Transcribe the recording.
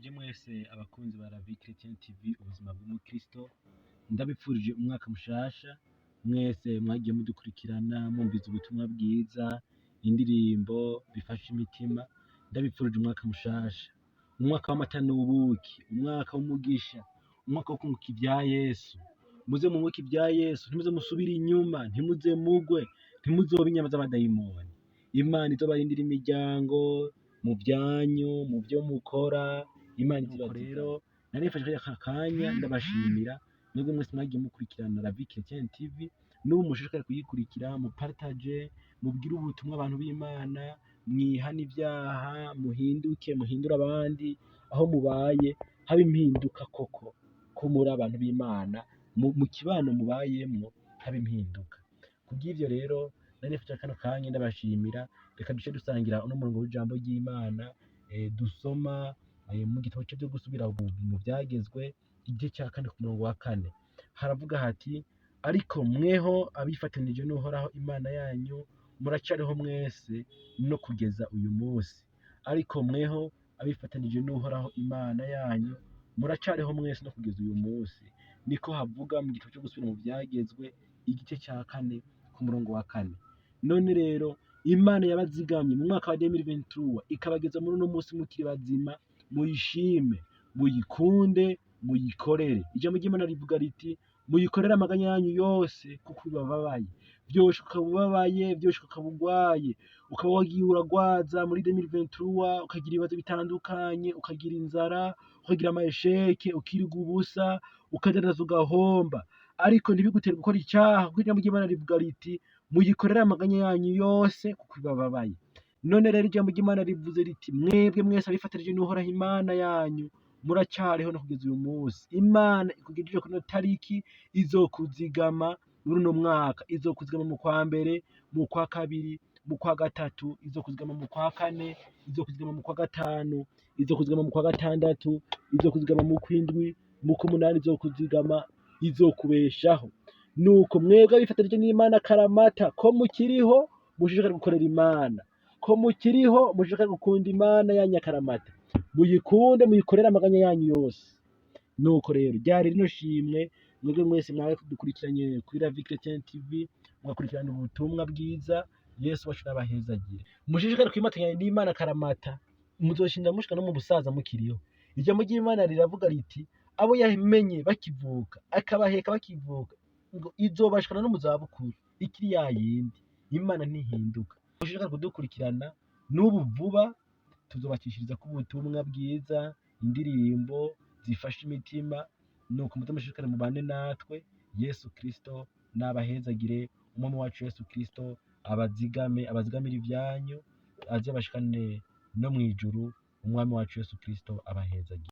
ndabaramukije mwese abakunzi ba La Vie Chrétienne TV ubuzima bw'umukristo, ndabipfurije umwaka mushasha. Mwese mwagiye mudukurikirana mwumviza ubutumwa bwiza, indirimbo bifasha imitima, ndabipfurije umwaka mushasha, umwaka w'amata n'ubuki, umwaka w'umugisha, umwaka wo kunguka ibya Yesu. Muze munguke ibya Yesu, ntimuze musubire inyuma, ntimuze mugwe, ntimuzobe inyama z'abadayimoni. Imana izobarindira imiryango mu byanyu, mu byo mukora. Imana izibaza rero, narifashe aka kanya ndabashimira mwebwe mwese mwagiye mukurikirana La Vie Chrétienne TV. N'ubu mushishikare kuyikurikira, mupartage, mubwire ubutumwa abantu b'Imana, mwihane ibyaha, muhinduke, muhindure abandi. Aho mubaye haba impinduka koko, ko muri abantu b'Imana, mu kibano mubayemwo haba impinduka. Kubw'ivyo rero narifashe kano kanya ndabashimira. Reka duce dusangira uno murongo w'ijambo ry'Imana dusoma mu gitabo cyo gusubira mu byagezwe igice cya 4 ku murongo wa 4. Haravuga hati: ariko mweho abifatanije n'Uhoraho Imana yanyu muracyariho mwese no kugeza uyu munsi. Ariko mweho abifatanije n'Uhoraho Imana yanyu muracyariho mwese no kugeza uyu munsi. Niko havuga mu gitabo cyo gusubira mu byagezwe igice cya 4 ku murongo wa 4. None rero Imana yabazigamye mu mwaka wa 2023 ikabageza muri uno munsi mukiri bazima. Muyishime, muyikunde, muyikorere. Ijambo ry'Imana rivuga riti: muyikorere amaganya yanyu yose kuko bibabaye. Vyoshe ukabubabaye, vyoshe ukabugwaye, ukaba wagiye uragwaza muri 2023, ukagira ibibazo bitandukanye, ukagira inzara, ukagira amasheke, ukiriga ubusa, ukadadaza ugahomba, ariko ntibigutere gukora icyaha, kuko ijambo ry'Imana rivuga riti: muyikorere amaganya yanyu yose kuko bibabaye. None rero ijambo ry'Imana rivuze riti: mwebwe mwese abifatanije n'Uhoraho Imana yanyu muracyariho no kugeza uyu munsi. Imana ikugejeje kuri ino tariki, izokuzigama muri uno mwaka, izokuzigama mu kwa mbere, mu kwa kabiri, mu kwa gatatu, izokuzigama mu kwa kane, izokuzigama mu kwa gatanu, izokuzigama mu kwa gatandatu, izokuzigama mu kwindwi, mu kumunani izokuzigama, izokubeshaho. Nuko mwebwe abifatanije n'Imana karamata, ko mukiriho mushishikare gukorera Imana, ko mukiriho mushishikare gukunda Imana yanyu karamata, muyikunde, muyikorere amaganya yanyu yose. Nuko rero ryari rino shimwe mwebwe mwese mwawe kudukurikiranye kuri La Vie Chrétienne TV, mwakurikirana ubutumwa bwiza. Yesu wacu n'abahezagire, mushishikare kwimatanya n'Imana karamata, muzoshinda mushika no mu busaza mukiriho. Ijambo ry'Imana riravuga riti: abo yamenye bakivuka, akabaheka bakivuka, ngo izobashikana no mu zabukuru ikiri yayindi. Imana ntihinduka. Mushishikare kudukurikirana, n'ubu vuba tuzobakishiriza ku butumwa bwiza, indirimbo zifasha imitima. Nuko mushishikare mubane natwe. Yesu Kristo n'abahezagire, umwami wacu Yesu Kristo abazigamire ibyanyu, aze bashikane no mu ijuru. Umwami wacu Yesu Kristo abahezagire.